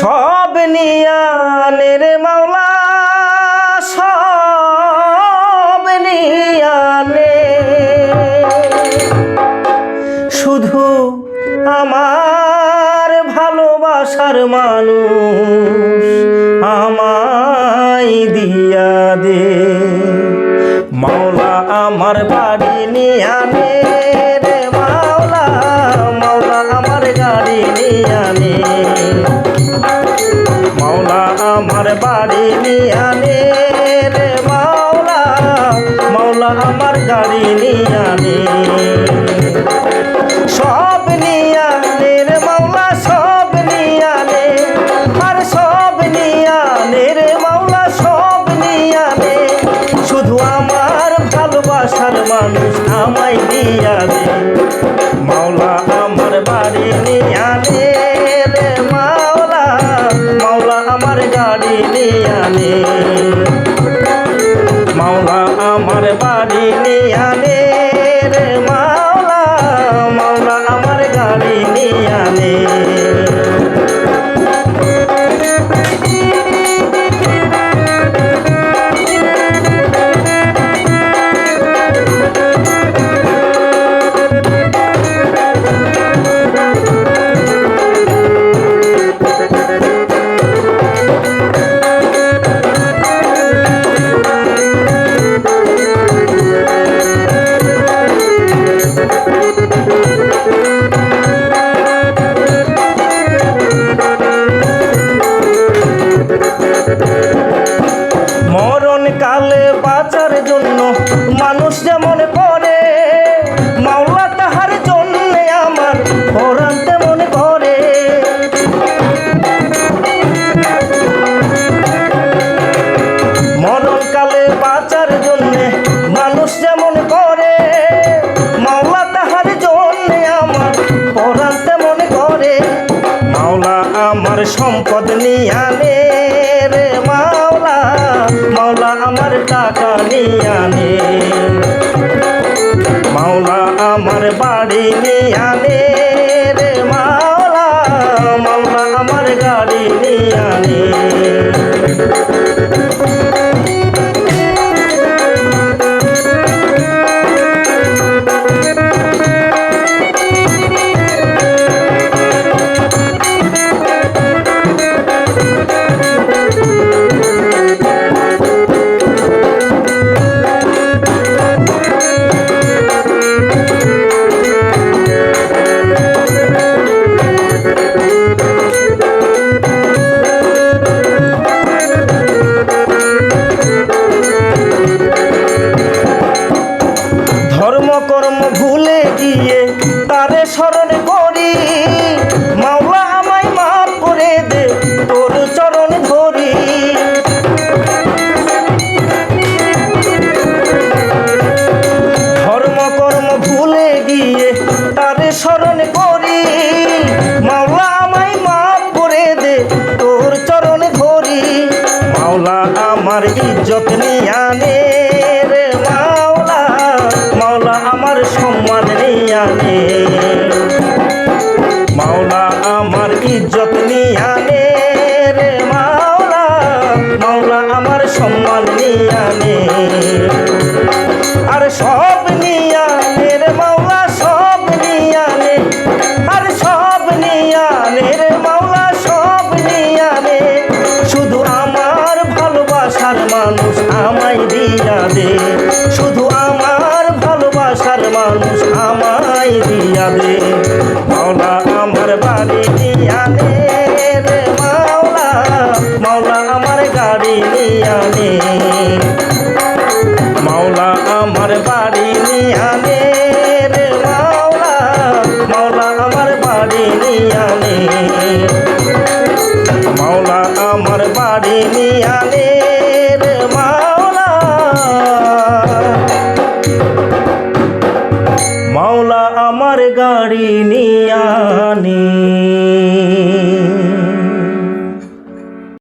সব নিয়ানে রে মাওলা সব নিয়ানে শুধু আমার ভালোবাসার মানুষ আমায় দিয়া দে মাওলা আমার বাড়ি নিয়ানে রে মাওলা মাওলা আমার গাড়ি নিয়ানে মাওলা আমার বাড়ি নিয়ানে রে মাওলা মাওলা আমার গাড়ি নিয়ানে সব নিয়ানে রে মাওলা সব নিয়ানে আর সব নিয়ানে রে মাওলা সব নিয়ানে শুধু আমার ভালোবাসার মানুষ আমায় দিয়া দে মাওলা আমার বাড়ি নিয়ানে রে মাওলা মাওলা আমার গাড়ি নিয়ানে মাওলা আমার বাড়ি নিয়ানে রে মাওলা মাওলা আমার গাড়ি নিয়ানে মরণ কালে বাঁচার জন্য মানুষ যেমন করে মাওলা তাহার জন্য আমার পরাণ তেমন করে মরণ কালে বাঁচার জন্য মানুষ যেমন করে মাওলা তাহার জন্য আমার পরাণ তেমন করে মাওলা আমার সম্পদ নিয়ানে রে মাওলা মাওলা আমার টাকা নিয়ানে মাওলা আমার বাড়ি নিয়ানে রে মাওলা মাওলা আমার গাড়ি নিয়ানে কর্ম ভুলে গিয়ে তারে স্মরণ করি মাওলা আমায় মাফ করে দে তোর চরণ ধরি ধর্ম কর্ম ভুলে গিয়ে তারে স্মরণ করি মাওলা আমায় মাফ করে দে তোর চরণ ধরি মাওলা আমার ইজ্জত নিয়ানে রে মাওলা মাওলা আমার সম্মান নিয়ানে মাওলা আমার ইজ্জত নিয়ানে রে মাওলা মাওলা আমার সম্মান নিয়ানে আর সব নিয়ানে রে মাওলা সব নিয়ানে আর সব নিয়ানে রে মাওলা সব নিয়ানে শুধু আমার ভালোবাসার মানুষ আমায় দিয়া দে শুধু আমার ভালোবাসার মানুষ আমায় দিয়া দে মাওলা আমার বাড়ি নিয়ানে রে মাওলা মাওলা আমার গাড়ি নিয়ানে মাওলা আমার বাড়ি নিয়ানে রে মাওলা মাওলা আমার বাড়ি নিয়ানে মাওলা আমার বাড়ি নিয়ানে রে মাওলা